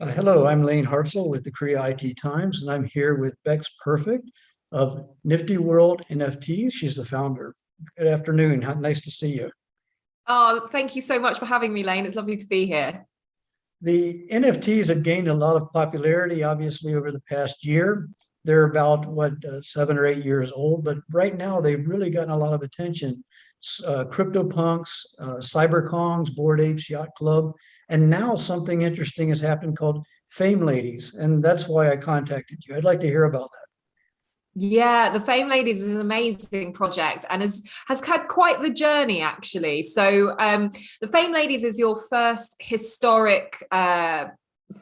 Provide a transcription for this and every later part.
Hello, I'm Layne Hartsell with the Korea IT Times, and I'm here with Becks Perfect of NiFTy World NFTs. She's the founder. Good afternoon. Nice to see you. Oh, thank you so much for having me, Layne. It's lovely to be here. The NFTs have gained a lot of popularity, obviously, over the past year. They're about, 7 or 8 years old, but right now they've really gotten a lot of attention. Cryptopunks, CyberKongs, Bored Apes Yacht Club, and now something interesting has happened called Fame Ladies, and that's why I contacted you. I'd like to hear about that. Yeah, the Fame Ladies is an amazing project and has had quite the journey actually. The Fame Ladies is your first historic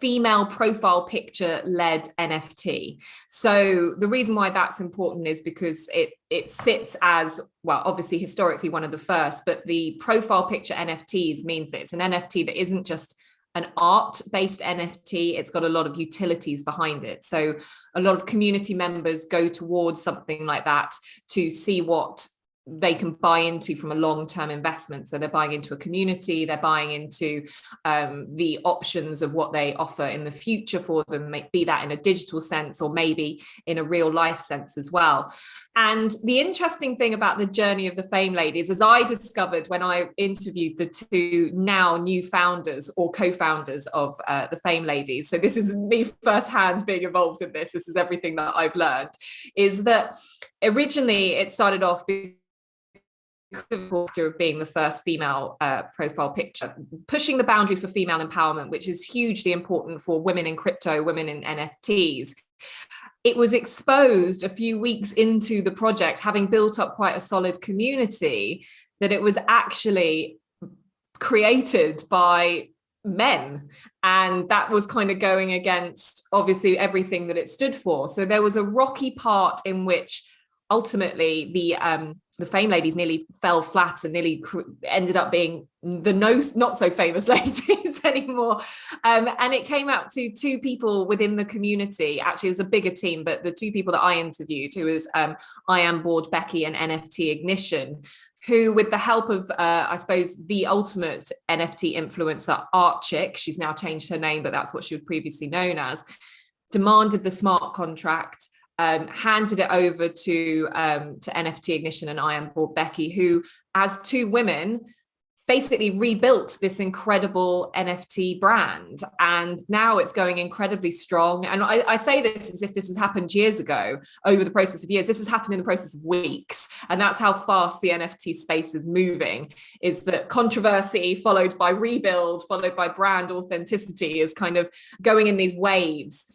female profile picture led NFT. So the reason why that's important is because it sits as, well, obviously historically one of the first, but the profile picture NFTs means that it's an NFT that isn't just an art-based NFT, it's got a lot of utilities behind it. So a lot of community members go towards something like that to see what they can buy into from a long-term investment. So they're buying into a community, they're buying into the options of what they offer in the future for them, be that in a digital sense or maybe in a real life sense as well. And the interesting thing about the journey of the Fame Ladies, as I discovered when I interviewed the two now new founders or co-founders of the Fame Ladies, so this is me firsthand being involved in this is everything that I've learned, is that originally it started off of being the first female profile picture, pushing the boundaries for female empowerment, which is hugely important for women in crypto, women in NFTs. It was exposed a few weeks into the project, having built up quite a solid community, that it was actually created by men, and that was kind of going against obviously everything that it stood for. So there was a rocky part in which ultimately the Fame Ladies nearly fell flat and nearly ended up being the not so famous ladies anymore. And it came out to two people within the community. Actually, it was a bigger team, but the two people that I interviewed, who was I Am Bored Becky and NFT Ignition, who, with the help of, I suppose, the ultimate NFT influencer, Art Chick, she's now changed her name, but that's what she was previously known as, demanded the smart contract, handed it over to NFT Ignition and I Am Bored Becky, who, as two women, basically rebuilt this incredible NFT brand. And now it's going incredibly strong. And I say this as if this has happened years ago, over the process of years. This has happened in the process of weeks. And that's how fast the NFT space is moving, is that controversy followed by rebuild, followed by brand authenticity is kind of going in these waves.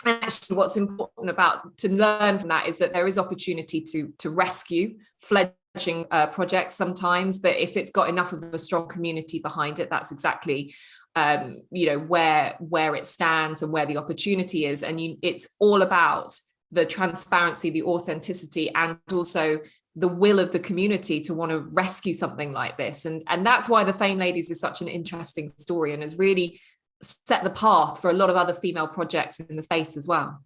And actually, what's important about to learn from that is that there is opportunity to rescue fledgling projects sometimes, but if it's got enough of a strong community behind it, that's exactly where it stands and where the opportunity is. And it's all about the transparency, the authenticity, and also the will of the community to want to rescue something like this. And that's why the Fame Ladies is such an interesting story and has really set the path for a lot of other female projects in the space as well.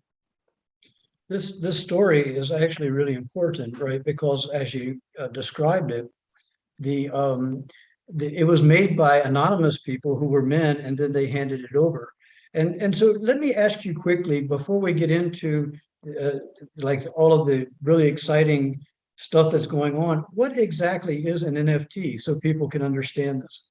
This story is actually really important, right? Because as you described it, it was made by anonymous people who were men, and then they handed it over. And so let me ask you quickly before we get into uh, like all of the really exciting stuff that's going on. What exactly is an NFT so people can understand this?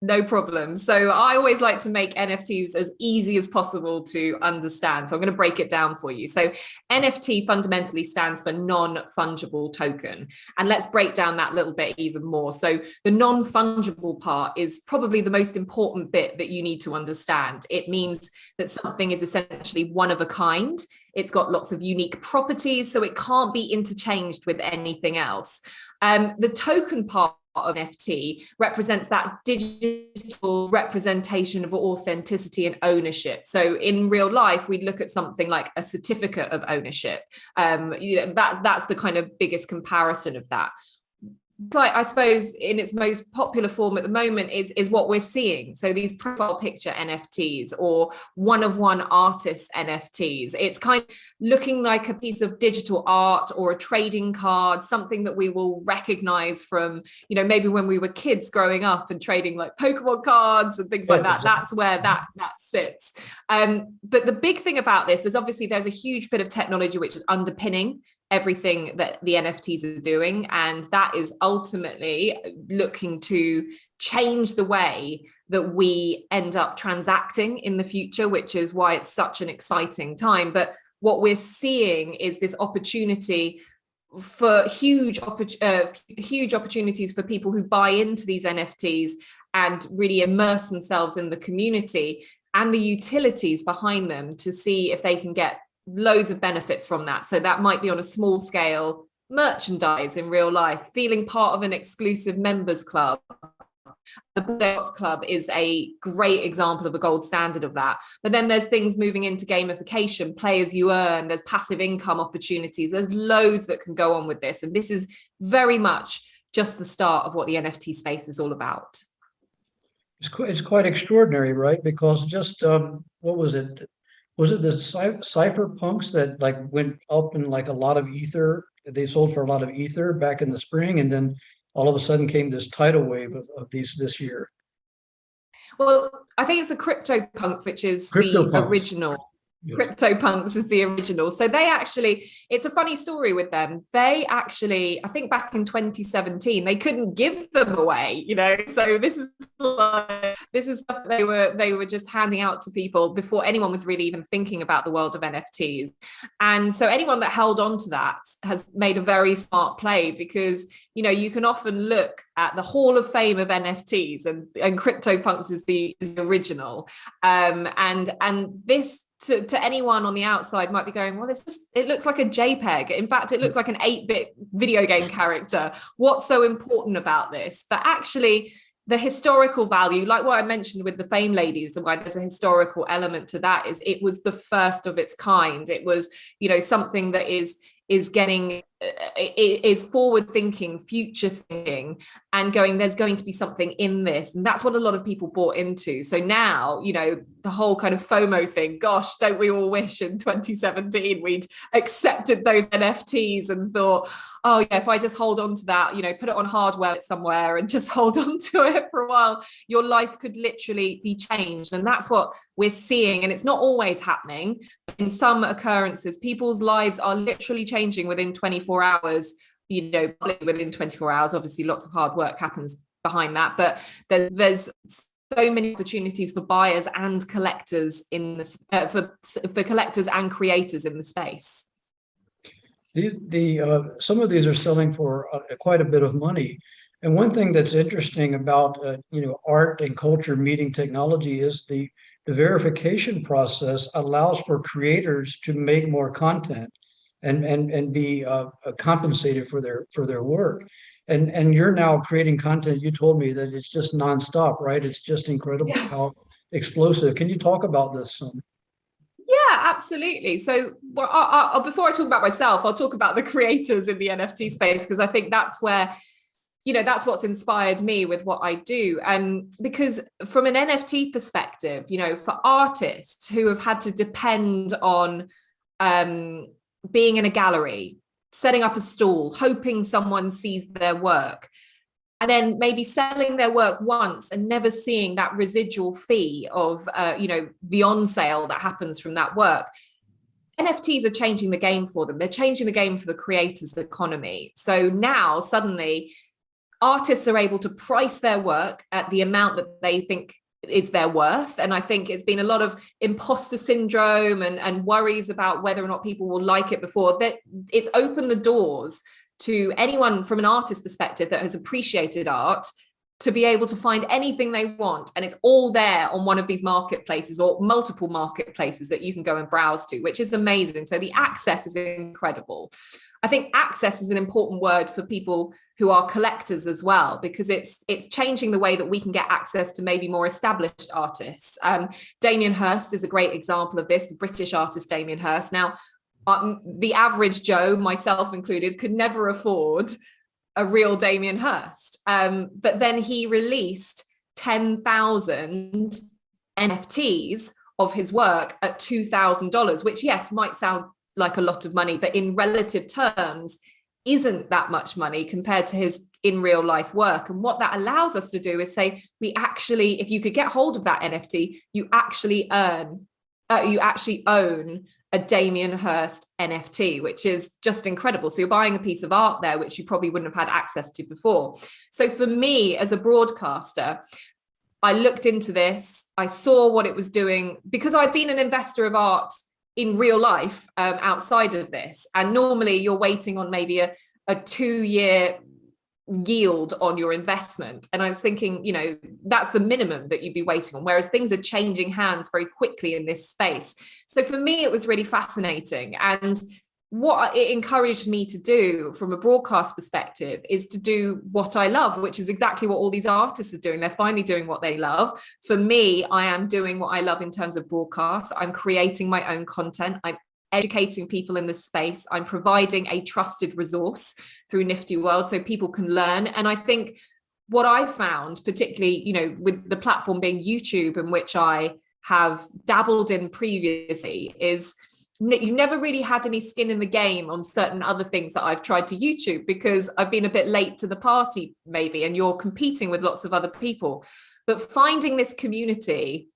No problem. So I always like to make NFTs as easy as possible to understand. So I'm going to break it down for you. So NFT fundamentally stands for non-fungible token. And let's break down that little bit even more. So the non-fungible part is probably the most important bit that you need to understand. It means that something is essentially one of a kind. It's got lots of unique properties, so it can't be interchanged with anything else. The token part of NFT represents that digital representation of authenticity and ownership. So in real life, we'd look at something like a certificate of ownership. That's the kind of biggest comparison of that. like, I suppose in its most popular form at the moment is what we're seeing. So these profile picture NFTs or one-of-one artist NFTs. It's kind of looking like a piece of digital art or a trading card, something that we will recognize from, maybe when we were kids growing up and trading like Pokemon cards and things like that. That's where that sits. But the big thing about this is obviously there's a huge bit of technology which is underpinning everything that the NFTs are doing. And that is ultimately looking to change the way that we end up transacting in the future, which is why it's such an exciting time. But what we're seeing is this opportunity for huge opportunities for people who buy into these NFTs and really immerse themselves in the community and the utilities behind them to see if they can get loads of benefits from that. So that might be on a small scale, merchandise in real life, feeling part of an exclusive members club. The Becks Club is a great example of a gold standard of that. But then there's things moving into gamification, play as you earn, there's passive income opportunities, there's loads that can go on with this. And this is very much just the start of what the NFT space is all about. It's quite extraordinary, right? Because just what was it? Was it the cypherpunks that like went up in like a lot of ether? They sold for a lot of ether back in the spring, and then all of a sudden came this tidal wave of these this year. Well, I think it's the Cryptopunks, which is the original. Yes. Cryptopunks is the original. So they actually, it's a funny story with them. They actually, I think back in 2017, they couldn't give them away, So this is stuff they were just handing out to people before anyone was really even thinking about the world of NFTs. And so anyone that held on to that has made a very smart play, because you can often look at the Hall of Fame of NFTs, and Cryptopunks is the original. And this, to anyone on the outside might be going, well, it looks like a JPEG. In fact, it looks like an 8-bit video game character. What's so important about this? But actually, the historical value, like what I mentioned with the Fame Ladies, and why there's a historical element to that, is it was the first of its kind. It was, something that is forward thinking, future thinking, and going, there's going to be something in this. And that's what a lot of people bought into. So now, the whole kind of FOMO thing, gosh, don't we all wish in 2017 we'd accepted those NFTs and thought, oh yeah, if I just hold on to that, put it on hardware somewhere and just hold on to it for a while, your life could literally be changed. And that's what we're seeing. And it's not always happening. In some occurrences, people's lives are literally changing within 24 hours, within 24 hours. Obviously, lots of hard work happens behind that, but there's so many opportunities for buyers and collectors in this, for collectors and creators in the space. Some of these are selling for quite a bit of money. And one thing that's interesting about art and culture meeting technology is the verification process allows for creators to make more content and be compensated for their work. And you're now creating content. You told me that it's just nonstop, right? It's just incredible how explosive. Can you talk about this some? Yeah, absolutely. So before I talk about myself, I'll talk about the creators in the NFT space, because I think that's where, that's what's inspired me with what I do. And because from an NFT perspective, for artists who have had to depend on being in a gallery, setting up a stall, hoping someone sees their work, and then maybe selling their work once and never seeing that residual fee of, the on sale that happens from that work. NFTs are changing the game for them. They're changing the game for the creators' economy. So now suddenly artists are able to price their work at the amount that they think is their worth. And I think it's been a lot of imposter syndrome and worries about whether or not people will like it before. That it's opened the doors to anyone from an artist perspective that has appreciated art to be able to find anything they want. And it's all there on one of these marketplaces or multiple marketplaces that you can go and browse to, which is amazing. So the access is incredible. I think access is an important word for people who are collectors as well, because it's changing the way that we can get access to maybe more established artists. Damien Hirst is a great example of this, the British artist Damien Hirst. Now, the average Joe, myself included, could never afford a real Damien Hirst. But then he released 10,000 NFTs of his work at $2,000, which, yes, might sound like a lot of money, but in relative terms isn't that much money compared to his in real life work. And what that allows us to do is say, we actually, if you could get hold of that NFT, you actually own a Damien Hirst NFT, which is just incredible. So you're buying a piece of art there, which you probably wouldn't have had access to before. So for me as a broadcaster, I looked into this, I saw what it was doing, because I've been an investor of art in real life outside of this. And normally you're waiting on maybe a 2-year yield on your investment. And I was thinking, that's the minimum that you'd be waiting on, whereas things are changing hands very quickly in this space. So for me, it was really fascinating. And what it encouraged me to do from a broadcast perspective is to do what I love, which is exactly what all these artists are doing. They're finally doing what they love. For me, I am doing what I love in terms of broadcast. I'm creating my own content. I'm educating people in this space. I'm providing a trusted resource through NiFTy World so people can learn. And I think what I found, particularly, with the platform being YouTube, in which I have dabbled in previously, is you never really had any skin in the game on certain other things that I've tried to YouTube, because I've been a bit late to the party maybe, and you're competing with lots of other people. But finding this community,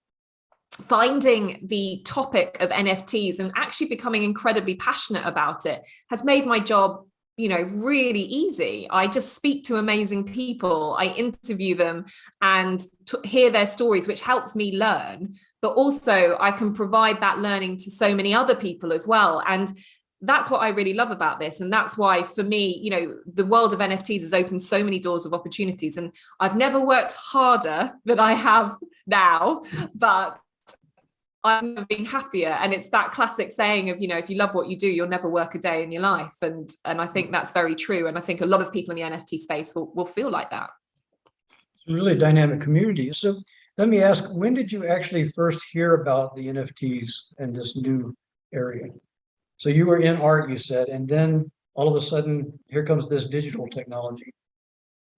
finding the topic of NFTs and actually becoming incredibly passionate about it has made my job, really easy. I just speak to amazing people, I interview them and hear their stories, which helps me learn, but also I can provide that learning to so many other people as well. And that's what I really love about this. And that's why, for me, the world of NFTs has opened so many doors of opportunities. And I've never worked harder than I have now, but I've never been happier. And it's that classic saying of, if you love what you do, you'll never work a day in your life. And I think that's very true. And I think a lot of people in the NFT space will feel like that. It's a really dynamic community. So let me ask, when did you actually first hear about the NFTs and this new area? So you were in art, you said, and then all of a sudden, here comes this digital technology.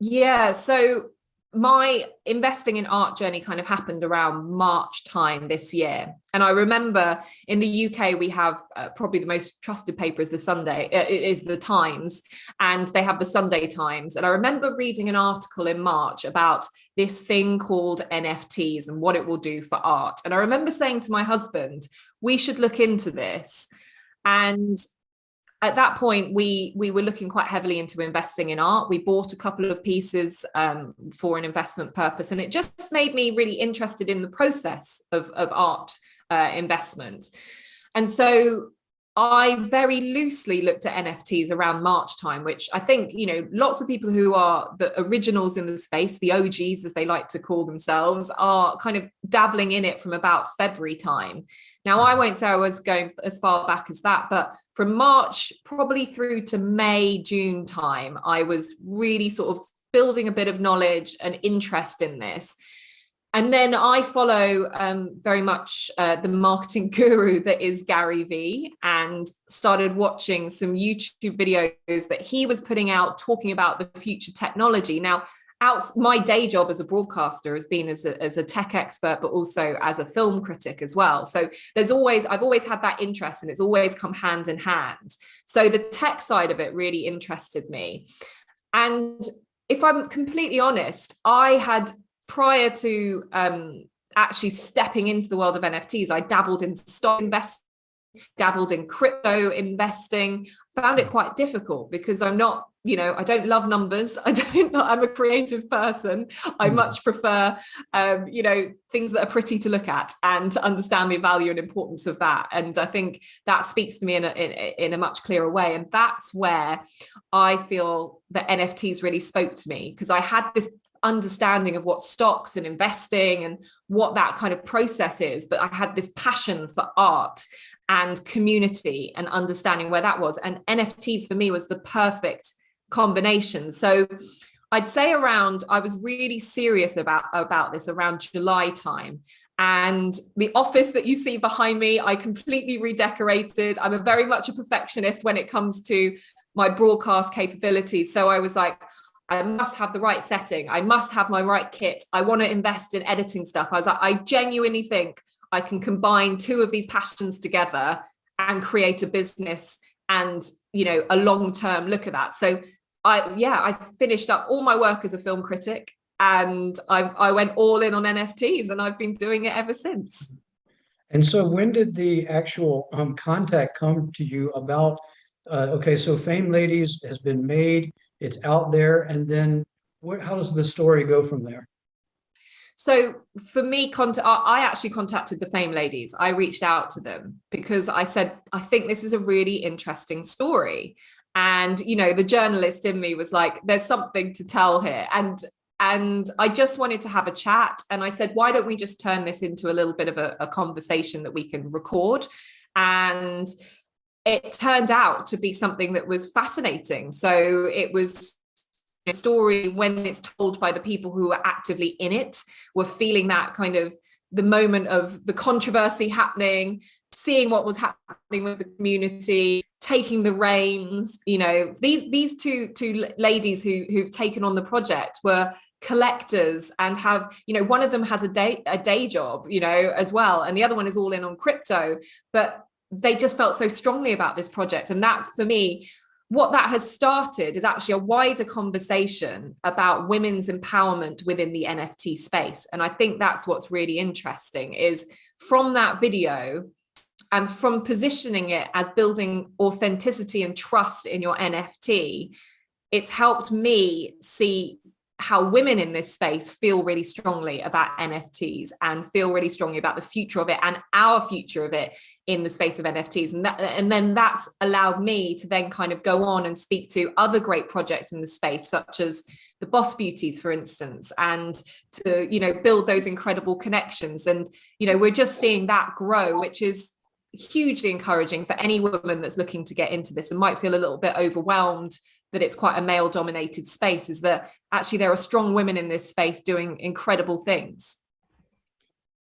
Yeah, so my investing in art journey kind of happened around March time this year. And I remember in the UK, we have probably the most trusted paper is the Times, and they have the Sunday Times. And I remember reading an article in March about this thing called NFTs and what it will do for art. And I remember saying to my husband, we should look into this. And at that point, we were looking quite heavily into investing in art. We bought a couple of pieces for an investment purpose, and it just made me really interested in the process of art investment. And so I very loosely looked at NFTs around March time, which I think, lots of people who are the originals in the space, the OGs, as they like to call themselves, are kind of dabbling in it from about February time. Now, I won't say I was going as far back as that, but from March probably through to May, June time, I was really sort of building a bit of knowledge and interest in this. And then I follow very much the marketing guru that is Gary Vee, and started watching some YouTube videos that he was putting out talking about the future technology. Now, my day job as a broadcaster has been as a tech expert, but also as a film critic as well. So I've always had that interest, and it's always come hand in hand. So the tech side of it really interested me. And if I'm completely honest, I had, prior to actually stepping into the world of NFTs, I dabbled in stock investing, dabbled in crypto investing, found it quite difficult because I'm not, I don't love numbers. I'm a creative person. I much prefer, things that are pretty to look at and to understand the value and importance of that. And I think that speaks to me in a much clearer way. And that's where I feel that NFTs really spoke to me, because I had this understanding of what stocks and investing and what that kind of process is, but I had this passion for art and community and understanding where that was. And NFTs for me was the perfect combination. So I'd say I was really serious about this around July time. And the office that you see behind me, I completely redecorated. I'm very much a perfectionist when it comes to my broadcast capabilities. So I was like, I must have the right setting. I must have my right kit. I want to invest in editing stuff. I was like, I genuinely think I can combine two of these passions together and create a business and, you know, a long-term look at that. So I finished up all my work as a film critic, and I went all in on NFTs, and I've been doing it ever since. And so when did the actual contact come to you about, okay, so Fame Ladies has been made, it's out there, and then how does the story go from there? So for me, I actually contacted the Fame Ladies. I reached out to them because I said, I think this is a really interesting story. And, you know, the journalist in me was like, there's something to tell here. And I just wanted to have a chat. And I said, why don't we just turn this into a little bit of a conversation that we can record? And it turned out to be something that was fascinating. So it was a story, when it's told by the people who are actively in it, were feeling that kind of the moment of the controversy happening, seeing what was happening with the community, taking the reins. You know, these two ladies who've taken on the project were collectors and have, you know, one of them has a day job, you know, as well, and the other one is all in on crypto, but they just felt so strongly about this project. And that's, for me, what that has started is actually a wider conversation about women's empowerment within the NFT space. And I think that's what's really interesting, is from that video and from positioning it as building authenticity and trust in your NFT, it's helped me see how women in this space feel really strongly about NFTs and feel really strongly about the future of it and our future of it in the space of NFTs. And then that's allowed me to then kind of go on and speak to other great projects in the space, such as the Boss Beauties, for instance, and to, you know, build those incredible connections. And, you know, we're just seeing that grow, which is hugely encouraging for any woman that's looking to get into this and might feel a little bit overwhelmed that it's quite a male dominated space, is that actually there are strong women in this space doing incredible things.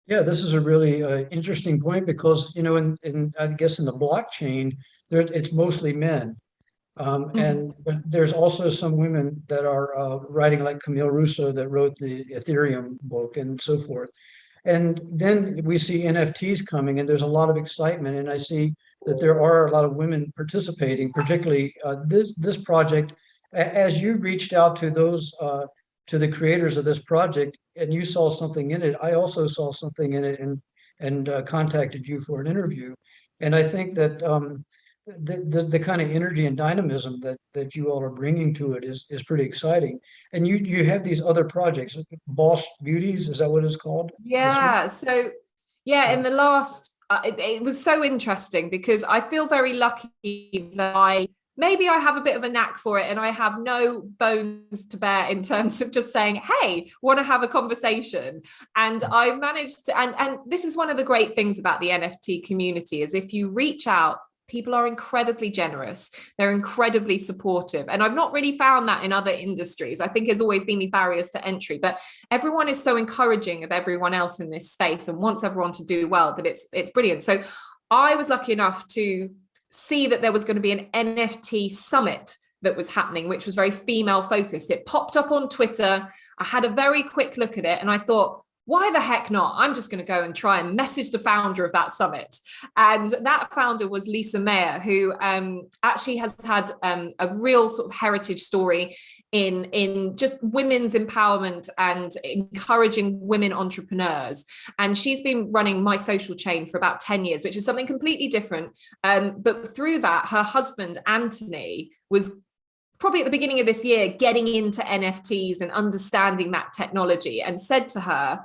Yeah, this is a really interesting point because, you know, in I guess in the blockchain, it's mostly men. And but there's also some women that are writing, like Camille Russo, that wrote the Ethereum book and so forth. And then we see NFTs coming, and there's a lot of excitement. And I see that there are a lot of women participating, particularly this project. As you reached out to those to the creators of this project, and you saw something in it, I also saw something in it, and contacted you for an interview. And I think that the kind of energy and dynamism that you all are bringing to it is pretty exciting. And you have these other projects, Boss Beauties, is that what it's called? Yeah. So yeah, in the last, it was so interesting because I feel very lucky that maybe I have a bit of a knack for it, and I have no bones to bear in terms of just saying, hey, want to have a conversation. And I managed to, and this is one of the great things about the NFT community, is if you reach out, people are incredibly generous. They're incredibly supportive. And I've not really found that in other industries. I think there's always been these barriers to entry, but everyone is so encouraging of everyone else in this space and wants everyone to do well, that it's brilliant. So I was lucky enough to see that there was going to be an NFT Summit that was happening, which was very female focused. It popped up on Twitter. I had a very quick look at it and I thought, why the heck not? I'm just going to go and try and message the founder of that summit. And that founder was Lisa Mayer, who actually has had a real sort of heritage story in just women's empowerment and encouraging women entrepreneurs. And she's been running My Social Chain for about 10 years, which is something completely different. But through that, her husband, Anthony, was probably at the beginning of this year getting into NFTs and understanding that technology, and said to her,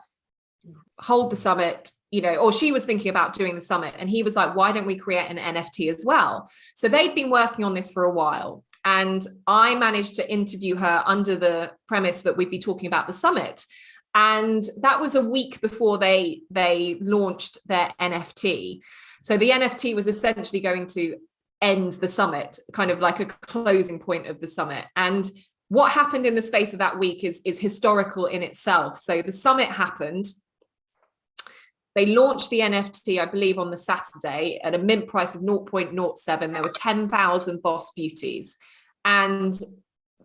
hold the summit, you know, or she was thinking about doing the summit. And he was like, why don't we create an NFT as well? So they'd been working on this for a while. And I managed to interview her under the premise that we'd be talking about the summit. And that was a week before they launched their NFT. So the NFT was essentially going to end the summit, kind of like a closing point of the summit. And what happened in the space of that week is historical in itself. So the summit happened. They launched the NFT, I believe, on the Saturday at a mint price of 0.07. There were 10,000 Boss Beauties. And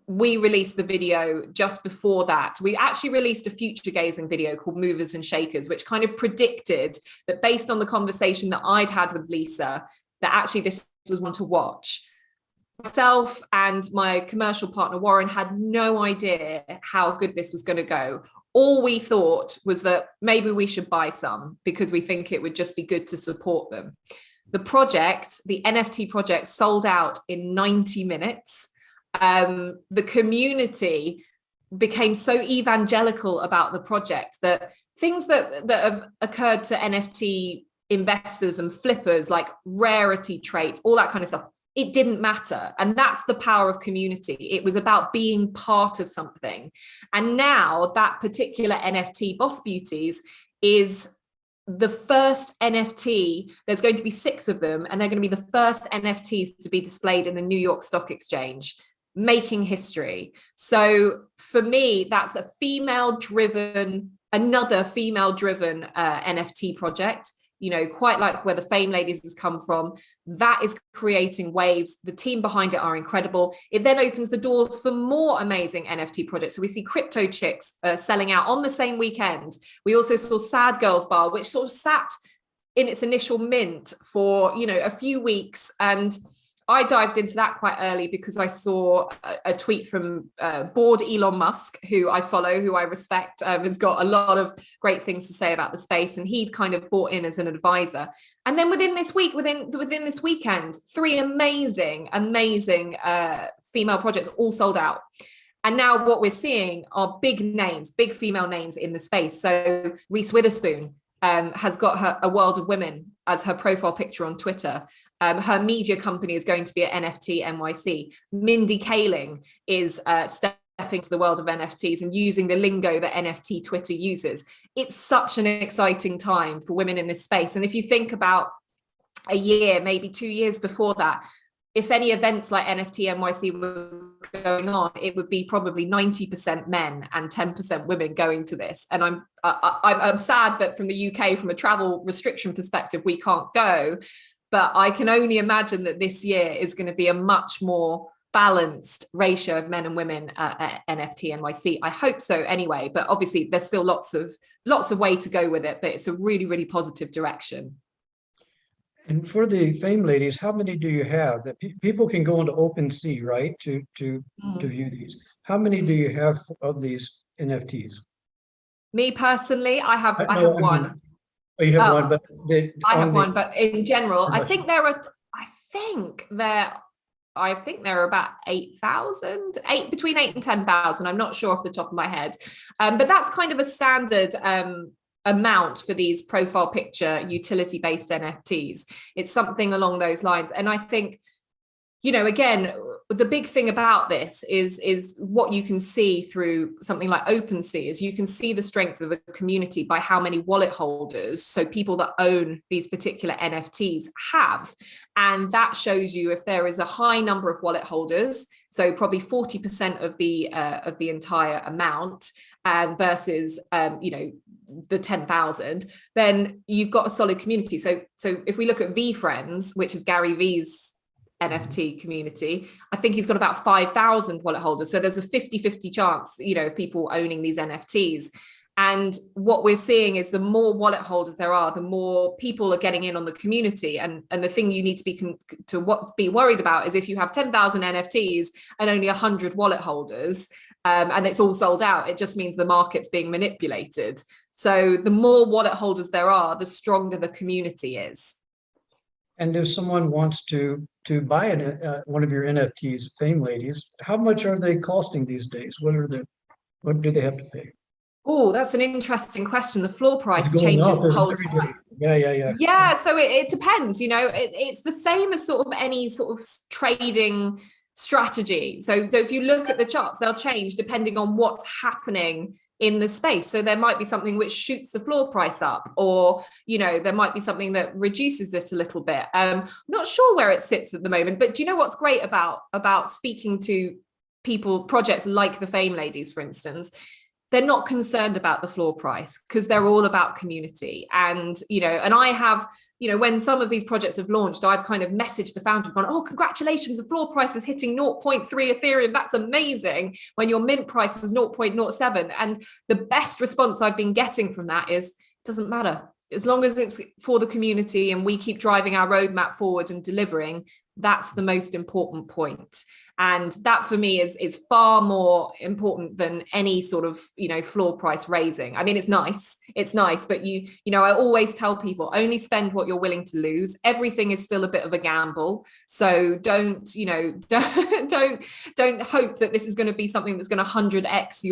we released the video just before that. We actually released a future gazing video called Movers and Shakers, which kind of predicted that, based on the conversation that I'd had with Lisa, that actually this was one to watch. Myself and my commercial partner Warren had no idea how good this was going to go. All we thought was that maybe we should buy some because we think it would just be good to support them. The project, the NFT project, sold out in 90 minutes. The community became so evangelical about the project that things that have occurred to NFT investors and flippers, like rarity traits, all that kind of stuff, it didn't matter. And that's the power of community. It was about being part of something. And now that particular NFT, Boss Beauties, is the first NFT. There's going to be 6 of them, and they're going to be the first NFTs to be displayed in the New York Stock Exchange, making history. So for me, that's another female-driven NFT project, you know, quite like where the Fame Ladies has come from. That is creating waves. The team behind it are incredible. It then opens the doors for more amazing NFT projects. So we see Crypto Chicks selling out on the same weekend. We also saw Sad Girls Bar, which sort of sat in its initial mint for, you know, a few weeks. And I dived into that quite early because I saw a tweet from bored Elon Musk, who I follow, who I respect, has got a lot of great things to say about the space, and he'd kind of bought in as an advisor. And then within this weekend, 3 amazing female projects all sold out. And now what we're seeing are big names, big female names in the space. So Reese Witherspoon has got a World of Women as her profile picture on Twitter. Her media company is going to be at NFT NYC. Mindy Kaling is stepping into the world of NFTs and using the lingo that NFT Twitter uses. It's such an exciting time for women in this space. And if you think about a year, maybe 2 years before that, if any events like NFT NYC were going on, it would be probably 90% men and 10% women going to this. And I'm sad that from the UK, from a travel restriction perspective, we can't go. But I can only imagine that this year is going to be a much more balanced ratio of men and women at NFT NYC. I hope so anyway, but obviously there's still lots of way to go with it, but it's a really, really positive direction. And for the Fame Ladies, how many do you have that people can go into OpenSea, right, to view these? How many do you have of these NFTs? Me personally, I have one. Oh, you have one, but I have one, but in general, I think there are about 8,000, between 8 and 10,000. I'm not sure off the top of my head, but that's kind of a standard amount for these profile picture utility-based NFTs. It's something along those lines, and I think, you know, again, the big thing about this is what you can see through something like OpenSea is you can see the strength of the community by how many wallet holders, so people that own these particular NFTs have. And that shows you if there is a high number of wallet holders, so probably 40% of the entire amount, versus you know, the 10,000, then you've got a solid community. So if we look at VeeFriends, which is Gary Vee's NFT community, I think he's got about 5,000 wallet holders. So there's a 50-50 chance, you know, of people owning these NFTs. And what we're seeing is the more wallet holders there are, the more people are getting in on the community. And the thing you need to be worried about is if you have 10,000 NFTs and only 100 wallet holders, and it's all sold out, it just means the market's being manipulated. So the more wallet holders there are, the stronger the community is. And if someone wants to buy one of your NFTs, Fame Ladies, how much are they costing these days? What do they have to pay? Oh, that's an interesting question. The floor price changes the whole time. Yeah. Yeah, so it depends. You know, it's the same as sort of any sort of trading strategy. So if you look at the charts, they'll change depending on what's happening in the space. So there might be something which shoots the floor price up, or, you know, there might be something that reduces it a little bit. I'm not sure where it sits at the moment, but do you know what's great about speaking to projects like the Fame Ladies, for instance? they're not concerned about the floor price because they're all about community. And, and I have, when some of these projects have launched, I've kind of messaged the founder, gone, oh, congratulations, the floor price is hitting 0.3 Ethereum. That's amazing. When your mint price was 0.07. And the best response I've been getting from that is, it doesn't matter. As long as it's for the community and we keep driving our roadmap forward and delivering, that's the most important point. And that for me is far more important than any sort of, floor price raising. I mean, it's nice, but I always tell people, only spend what you're willing to lose. Everything is still a bit of a gamble. So don't hope that this is going to be something that's going to 100x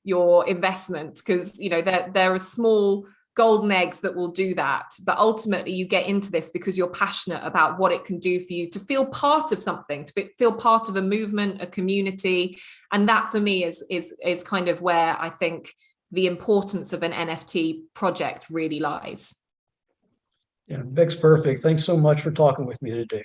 your investment, because, there are small golden eggs that will do that. But ultimately you get into this because you're passionate about what it can do for you to feel part of something, to feel part of a movement, a community. And that for me is kind of where I think the importance of an NFT project really lies. Yeah, Becks, perfect. Thanks so much for talking with me today.